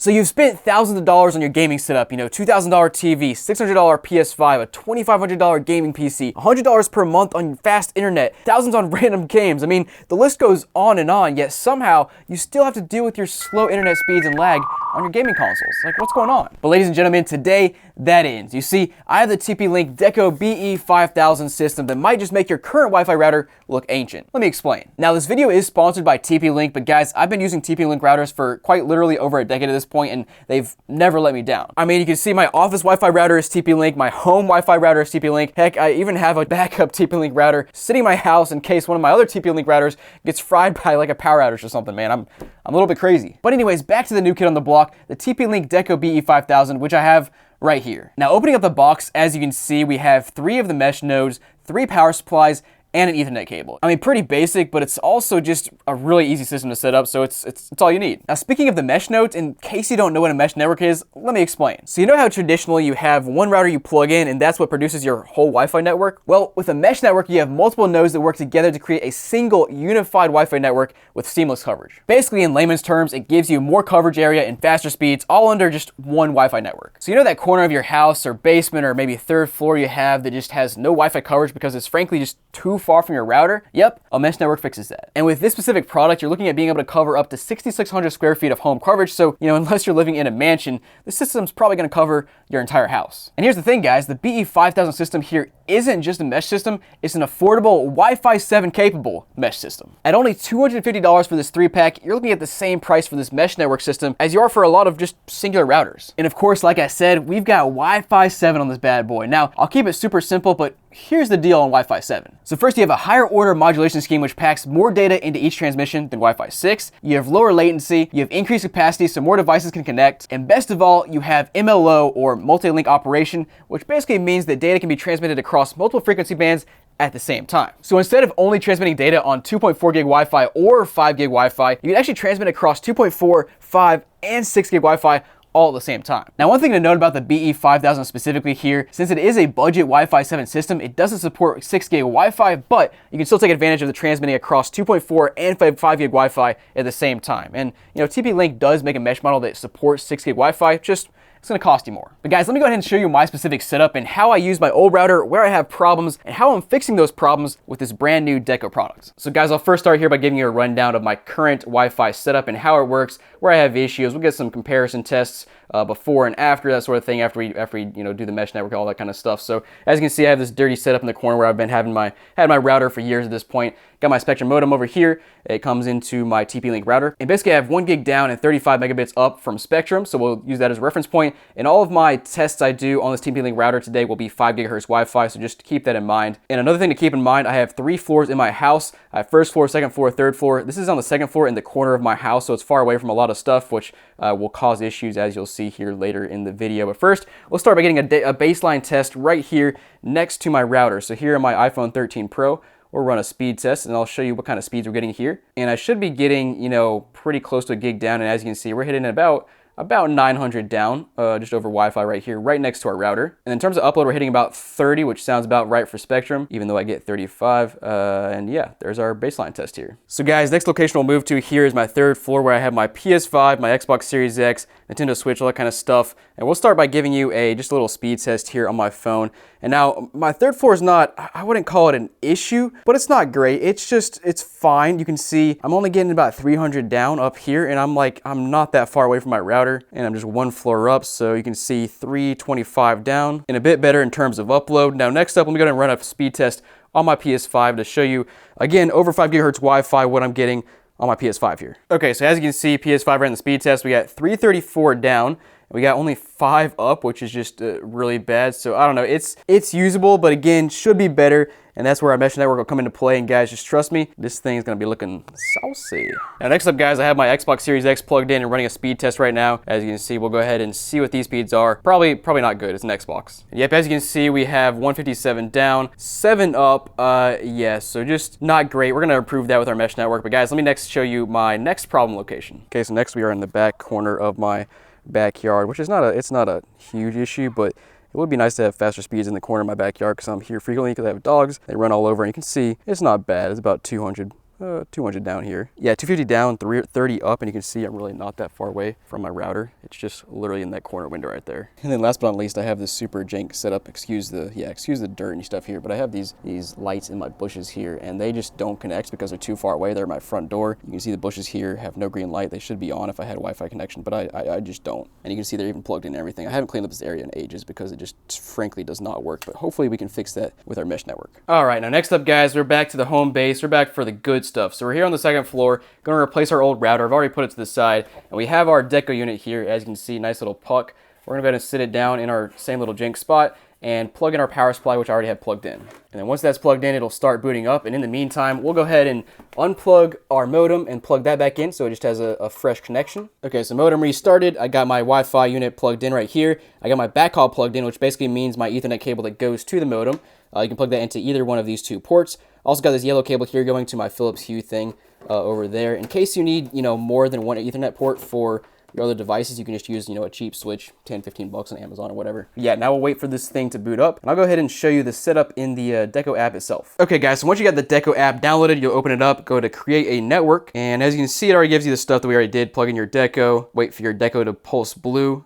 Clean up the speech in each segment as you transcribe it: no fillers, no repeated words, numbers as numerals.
So you've spent thousands of dollars on your gaming setup, $2,000 TV, $600 PS5, a $2,500 gaming PC, $100 per month on fast internet, thousands on random games. I mean, the list goes on, yet somehow you still have to deal with your slow internet speeds and lag on your gaming consoles. Like, what's going on? But ladies and gentlemen, today that ends. You see, I have the TP-Link Deco BE5000 system that might just make your current Wi-Fi router look ancient. Let me explain. Now, this video is sponsored by TP-Link, but guys, I've been using TP-Link routers for quite literally over a decade at this point, and they've never let me down. I mean, you can see my office Wi-Fi router is TP-Link, my home Wi-Fi router is TP-Link. Heck, I even have a backup TP-Link router sitting in my house in case one of my other TP-Link routers gets fried by like a power outage or something, man. I'm a little bit crazy. But anyways, back to the new kid on the block, the TP-Link Deco BE5000, which I have right here. Now, opening up the box, as you can see, we have 3 of the mesh nodes, 3 power supplies, and an Ethernet cable. I mean, pretty basic, but it's also just a really easy system to set up, so it's all you need. Now, speaking of the mesh nodes, in case you don't know what a mesh network is, let me explain. So you know how traditionally you have one router you plug in, and that's what produces your whole Wi-Fi network? Well, with a mesh network, you have multiple nodes that work together to create a single unified Wi-Fi network with seamless coverage. Basically, in layman's terms, it gives you more coverage area and faster speeds, all under just one Wi-Fi network. So you know that corner of your house or basement or maybe 3rd floor you have that just has no Wi-Fi coverage because it's frankly just too far from your router? Yep, a mesh network fixes that. And with this specific product, you're looking at being able to cover up to 6,600 square feet of home coverage. So, unless you're living in a mansion, the system's probably going to cover your entire house. And here's the thing, guys, the BE5000 system here isn't just a mesh system, it's an affordable Wi-Fi 7 capable mesh system. At only $250 for this 3-pack, you're looking at the same price for this mesh network system as you are for a lot of just singular routers. And of course, like I said, we've got Wi-Fi 7 on this bad boy. Now, I'll keep it super simple, but here's the deal on Wi-Fi 7. So first, you have a higher order modulation scheme which packs more data into each transmission than Wi-Fi 6. You have lower latency, you have increased capacity so more devices can connect, and best of all, you have MLO or multi-link operation, which basically means that data can be transmitted across multiple frequency bands at the same time. So instead of only transmitting data on 2.4 gig Wi-Fi or 5 gig Wi-Fi, you can actually transmit across 2.4, 5, and 6 gig Wi-Fi all at the same time. Now, one thing to note about the BE5000 specifically here, since it is a budget Wi-Fi 7 system, it doesn't support 6 gig Wi-Fi, but you can still take advantage of the transmitting across 2.4 and 5 gig Wi-Fi at the same time. And TP-Link does make a mesh model that supports 6 gig Wi-Fi, just it's going to cost you more. But guys, let me go ahead and show you my specific setup and how I use my old router, where I have problems, and how I'm fixing those problems with this brand new Deco product. So guys, I'll first start here by giving you a rundown of my current Wi-Fi setup and how it works, where I have issues. We'll get some comparison tests before and after, that sort of thing, after we do the mesh network, all that kind of stuff. So as you can see, I have this dirty setup in the corner where I've been having my router for years at this point. Got my Spectrum modem over here. It comes into my TP-Link router. And basically I have 1 gig down and 35 megabits up from Spectrum. So we'll use that as a reference point. And all of my tests I do on this TP-Link router today will be 5 gigahertz Wi-Fi. So just keep that in mind. And another thing to keep in mind, I have 3 floors in my house. I have 1st floor, 2nd floor, 3rd floor. This is on the 2nd floor in the corner of my house. So it's far away from a lot of stuff, which will cause issues as you'll see here later in the video. But first, we'll start by getting a baseline test right here next to my router. So here on my iPhone 13 Pro, we'll run a speed test and I'll show you what kind of speeds we're getting here. And I should be getting, pretty close to a gig down. And as you can see, we're hitting about 900 down, just over Wi-Fi right here, right next to our router. And in terms of upload, we're hitting about 30, which sounds about right for Spectrum, even though I get 35. And yeah, there's our baseline test here. So guys, next location we'll move to here is my 3rd floor where I have my PS5, my Xbox Series X, Nintendo Switch, all that kind of stuff. And we'll start by giving you just a little speed test here on my phone. And now my 3rd floor is not, I wouldn't call it an issue, but it's not great. It's fine. You can see I'm only getting about 300 down up here, and I'm not that far away from my router, and I'm just 1 floor up. So you can see 325 down and a bit better in terms of upload. Now next up, let me go ahead and run a speed test on my PS5 to show you, again, over 5 gigahertz Wi-Fi, what I'm getting on my PS5 here. Okay, so as you can see, PS5 ran the speed test. We got 334 down. We got only 5 up, which is just really bad. So I don't know, it's usable, but again, should be better. And that's where our mesh network will come into play. And guys, just trust me, this thing's gonna be looking saucy. Now next up, guys, I have my Xbox Series X plugged in and running a speed test right now. As you can see, we'll go ahead and see what these speeds are. Probably not good, it's an Xbox. And yep, as you can see, we have 157 down, 7 up, yeah, so just not great. We're gonna improve that with our mesh network. But guys, let me next show you my next problem location. Okay, so next we are in the back corner of my backyard, which is not a huge issue, but it would be nice to have faster speeds in the corner of my backyard because I'm here frequently because I have dogs. They run all over, and you can see it's not bad. It's about 200 200 down here. Yeah, 250 down, 330 up, and you can see I'm really not that far away from my router. It's just literally in that corner window right there. And then last but not least, I have this super jank setup. Excuse the dirt and stuff here, but I have these lights in my bushes here, and they just don't connect because they're too far away. They're at my front door. You can see the bushes here have no green light. They should be on if I had a Wi-Fi connection, but I just don't. And you can see they're even plugged in and everything. I haven't cleaned up this area in ages because it just frankly does not work, but hopefully we can fix that with our mesh network. All right, now next up, guys, we're back to the home base. We're back for the good stuff. So we're here on the second floor, going to replace our old router. I've already put it to the side, and we have our Deco unit here. As you can see, nice little puck. We're going to go ahead and sit it down in our same little jank spot and plug in our power supply, which I already have plugged in. And then once that's plugged in, it'll start booting up. And in the meantime, we'll go ahead and unplug our modem and plug that back in so it just has a fresh connection. Okay, so modem restarted. I got my Wi-Fi unit plugged in right here. I got my backhaul plugged in, which basically means my Ethernet cable that goes to the modem. You can plug that into either one of these two ports. Also got this yellow cable here going to my Philips Hue thing over there. In case you need, more than one Ethernet port for your other devices, you can just use, a cheap switch, 10, 15 bucks on Amazon or whatever. Yeah, now we'll wait for this thing to boot up, and I'll go ahead and show you the setup in the Deco app itself. Okay, guys, so once you got the Deco app downloaded, you'll open it up, go to create a network, and as you can see, it already gives you the stuff that we already did. Plug in your Deco, wait for your Deco to pulse blue,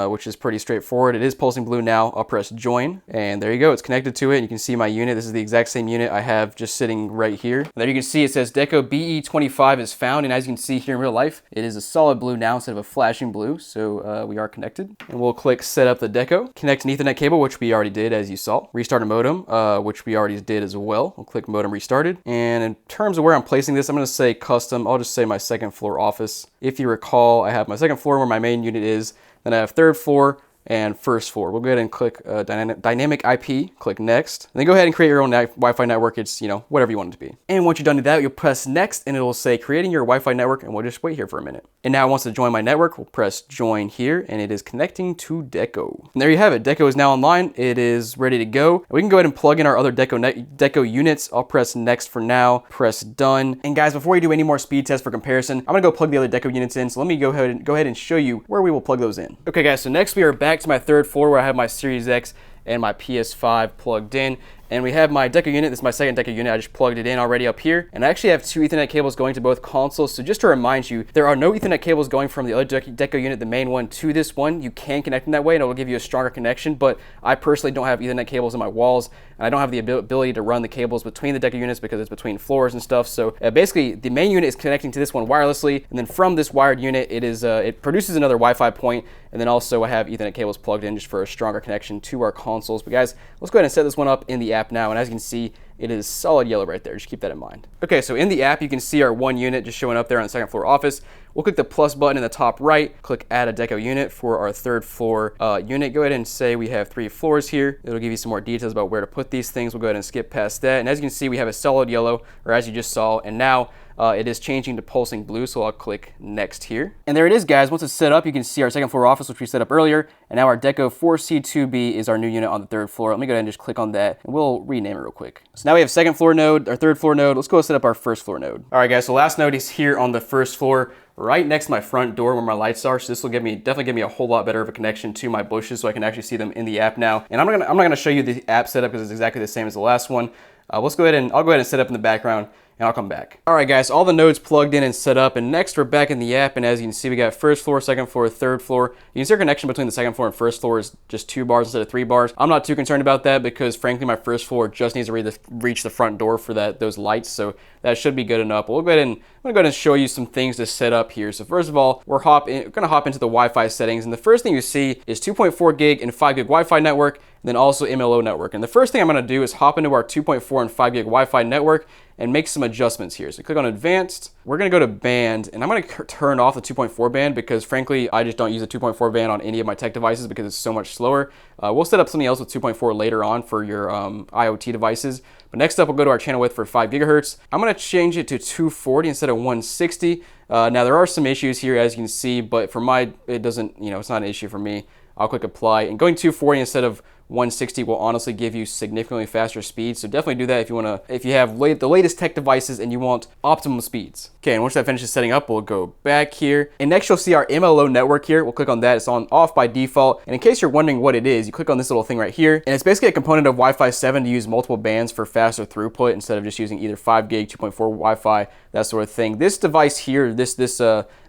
which is pretty straightforward. It is pulsing blue now. I'll press join, and there you go. It's connected to it, and you can see my unit. This is the exact same unit I have just sitting right here. And there you can see it says Deco BE25 is found, and as you can see here in real life, it is a solid blue now instead of a flashing blue. So we are connected, and we'll click set up the Deco, connect an Ethernet cable, which we already did, as you saw, restart a modem, which we already did as well. We'll click modem restarted. And in terms of where I'm placing this, I'm going to say custom. I'll just say my second floor office. If you recall, I have my second floor where my main unit is, then I have third floor and first floor. We'll go ahead and click dynamic IP, click next, and then go ahead and create your own Wi-Fi network. It's, whatever you want it to be. And once you're done with that, you'll press next, and it'll say creating your Wi-Fi network, and we'll just wait here for a minute. And now it wants to join my network. We'll press join here, and it is connecting to Deco. And there you have it. Deco is now online. It is ready to go. We can go ahead and plug in our other Deco units. I'll press next for now, press done. And guys, before we do any more speed tests for comparison, I'm gonna go plug the other Deco units in. So let me go ahead and show you where we will plug those in. Okay, guys, so next we are back to my third floor where I have my Series X and my PS5 plugged in. And we have my Deco unit. This is my second Deco unit. I just plugged it in already up here. And I actually have two Ethernet cables going to both consoles. So just to remind you, there are no Ethernet cables going from the other Deco unit, the main one, to this one. You can connect them that way and it will give you a stronger connection. But I personally don't have Ethernet cables in my walls. And I don't have the ability to run the cables between the Deco units because it's between floors and stuff. So basically, the main unit is connecting to this one wirelessly. And then from this wired unit, it produces another Wi-Fi point. And then also I have Ethernet cables plugged in just for a stronger connection to our consoles. But guys, let's go ahead and set this one up in the app now. And as you can see, it is solid yellow right there. Just keep that in mind. Okay, so in the app, you can see our one unit just showing up there on the second floor office. We'll click the plus button in the top right, click add a Deco unit for our third floor unit. Go ahead and say we have 3 floors here. It'll give you some more details about where to put these things. We'll go ahead and skip past that. And as you can see, we have a solid yellow, or as you just saw, and now it is changing to pulsing blue, so I'll click next here. And there it is, guys. Once it's set up, you can see our second floor office, which we set up earlier, and now our Deco 4C2B is our new unit on the third floor. Let me go ahead and just click on that, and we'll rename it real quick. So now we have second floor node, our third floor node. Let's go set up our first floor node. All right, guys, so last node is here on the first floor, right next to my front door where my lights are. So this will definitely give me a whole lot better of a connection to my bushes so I can actually see them in the app now. And I'm not gonna show you the app setup because it's exactly the same as the last one. I'll go ahead and set up in the background, and I'll come back. All right, guys, all the nodes plugged in and set up, and next we're back in the app, and as you can see, we got first floor, second floor, third floor. You can see our connection between the second floor and first floor is just 2 bars instead of 3 bars. I'm not too concerned about that because, frankly, my first floor just needs to reach the front door for those lights, so that should be good enough. I'm gonna go ahead and show you some things to set up here. So first of all, we're gonna hop into the Wi-Fi settings, and the first thing you see is 2.4 gig and 5 gig Wi-Fi network, and then also MLO network. And the first thing I'm gonna do is hop into our 2.4 and 5 gig Wi-Fi network and make some adjustments here. So click on advanced, we're gonna go to band, and I'm gonna turn off the 2.4 band because frankly, I just don't use the 2.4 band on any of my tech devices because it's so much slower. We'll set up something else with 2.4 later on for your IoT devices. But next up, we'll go to our channel width for 5 gigahertz. I'm gonna change it to 240 instead of 160. Now there are some issues here as you can see, but for it doesn't, it's not an issue for me. I'll click apply, and going 240 instead of 160 will honestly give you significantly faster speeds. So definitely do that if you have the latest tech devices and you want optimum speeds. Okay, and once that finishes setting up, we'll go back here. And next you'll see our MLO network here. We'll click on that. It's on off by default. And in case you're wondering what it is, you click on this little thing right here. And it's basically a component of Wi-Fi 7 to use multiple bands for faster throughput instead of just using either 5 gig, 2.4 Wi-Fi, that sort of thing. This device here, this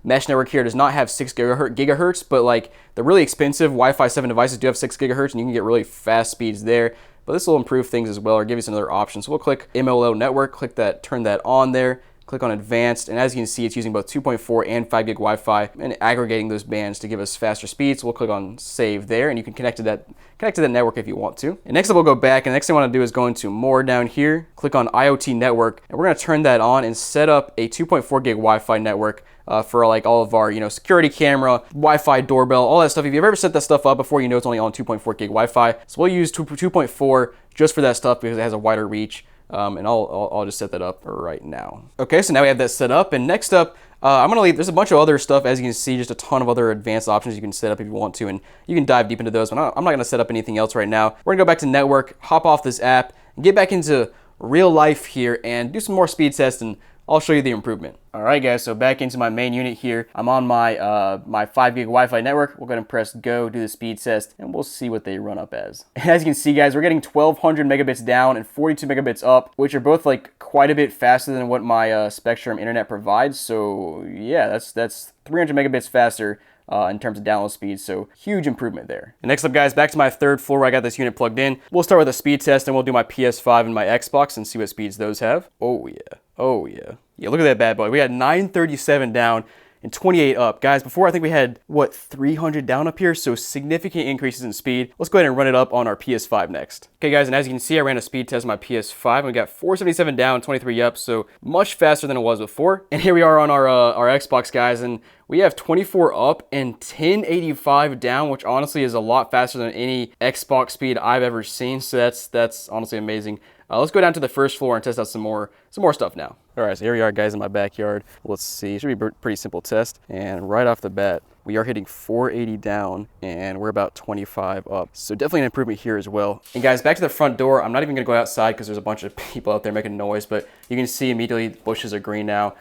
mesh network here does not have 6 gigahertz, but like the really expensive Wi-Fi 7 devices do have 6 gigahertz and you can get really fast speeds there. But this will improve things as well, or give us another option. So we'll click MLO network, click that, turn that on there. Click on advanced, and as you can see, it's using both 2.4 and 5 gig Wi-Fi and aggregating those bands to give us faster speeds. So we'll click on save there, and you can connect to that network if you want to. And next up, we'll go back, and the next thing I want to do is go into more down here, click on IoT network, and we're going to turn that on and set up a 2.4 gig Wi-Fi network for like all of our, security camera, Wi-Fi doorbell, all that stuff. If you've ever set that stuff up before, you know it's only on 2.4 gig Wi-Fi. So we'll use 2.4 just for that stuff because it has a wider reach. And I'll just set that up right now. Okay, so now we have that set up, and next up, I'm gonna leave, there's a bunch of other stuff, as you can see, just a ton of other advanced options you can set up if you want to, and you can dive deep into those, but I'm not gonna set up anything else right now. We're gonna go back to network, hop off this app, and get back into real life here, and do some more speed tests, and I'll show you the improvement. All right, guys, so back into my main unit here. I'm on my my 5 gig Wi-Fi network. We'll go ahead and press go, do the speed test, and we'll see what they run up as. And as you can see, guys, we're getting 1200 megabits down and 42 megabits up, which are both like quite a bit faster than what my Spectrum internet provides. So yeah, that's 300 megabits faster in terms of download speed, so huge improvement there. And next up, guys, back to my third floor where I got this unit plugged in. We'll start with a speed test, and we'll do my PS5 and my Xbox and see what speeds those have. Oh yeah, oh yeah. Yeah, look at that bad boy. We had 937 down and 28 up. Guys, before I think we had, what, 300 down up here? So significant increases in speed. Let's go ahead and run it up on our PS5 next. Okay, guys, and as you can see, I ran a speed test on my PS5, and we got 477 down, 23 up, so much faster than it was before. And here we are on our Xbox, guys, and we have 24 up and 1085 down, which honestly is a lot faster than any Xbox speed I've ever seen, so that's honestly amazing. Let's go down to the first floor and test out some more stuff now. All right, so here we are, guys, in my backyard. Let's see, it should be a pretty simple test. And right off the bat, we are hitting 480 down and we're about 25 up. So definitely an improvement here as well. And guys, back to the front door. I'm not even gonna go outside because there's a bunch of people out there making noise, but you can see immediately the bushes are green now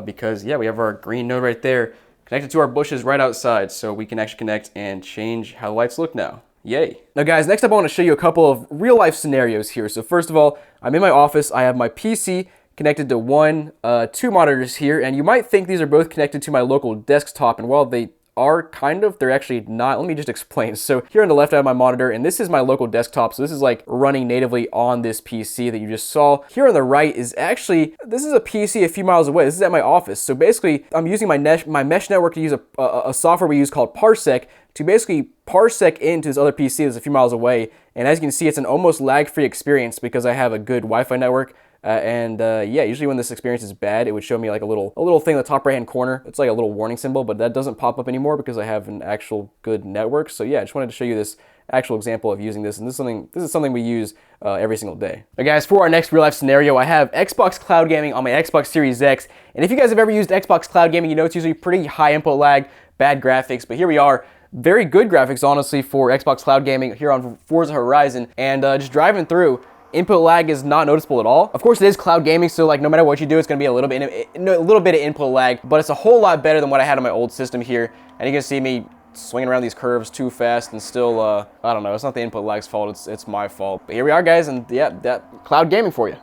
because yeah, we have our green node right there connected to our bushes right outside. So we can actually connect and change how the lights look now. Yay. Now guys, next up I want to show you a couple of real life scenarios here. So first of all, I'm in my office. I have my PC connected to two monitors here, and you might think these are both connected to my local desktop, and while they are kind of, they're actually not. Let me just explain. So here on the left I have my monitor, and this is my local desktop. So this is like running natively on this PC that you just saw. Here on the right is actually, this is a PC a few miles away. This is at my office. So basically I'm using my mesh network to use a software we use called Parsec to basically parsec into this other PC that's a few miles away. And as you can see, it's an almost lag-free experience because I have a good Wi-Fi network. Yeah, usually when this experience is bad, it would show me like a little thing in the top right-hand corner. It's like a little warning symbol, but that doesn't pop up anymore because I have an actual good network. So yeah, I just wanted to show you this actual example of using this, and this is something we use every single day. But guys, for our next real life scenario, I have Xbox Cloud Gaming on my Xbox Series X, and if you guys have ever used Xbox Cloud Gaming, you know it's usually pretty high input lag, bad graphics, but here we are. Very good graphics, honestly, for Xbox Cloud Gaming here on Forza Horizon, and just driving through, input lag is not noticeable at all. Of course, it is cloud gaming, so like no matter what you do, it's gonna be a little bit of input lag, but it's a whole lot better than what I had on my old system here. And you can see me swinging around these curves too fast and still, I don't know, it's not the input lag's fault, it's my fault. But here we are, guys, and yeah, that cloud gaming for you.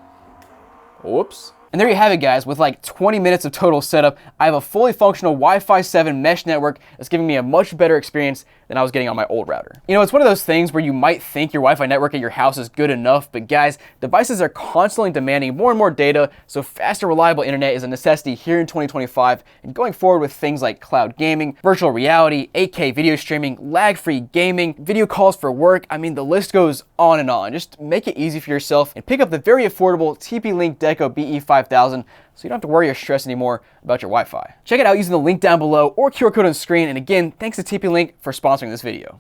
Whoops. And there you have it, guys. With like 20 minutes of total setup, I have a fully functional Wi-Fi 7 mesh network that's giving me a much better experience than I was getting on my old router. You know, it's one of those things where you might think your Wi-Fi network at your house is good enough, but guys, devices are constantly demanding more and more data, so fast and reliable internet is a necessity here in 2025, and going forward with things like cloud gaming, virtual reality, 8K video streaming, lag-free gaming, video calls for work, I mean, the list goes on and on. Just make it easy for yourself and pick up the very affordable TP-Link Deco BE5000 so you don't have to worry or stress anymore about your Wi-Fi. Check it out using the link down below or QR code on screen, and again, thanks to TP-Link for sponsoring this video.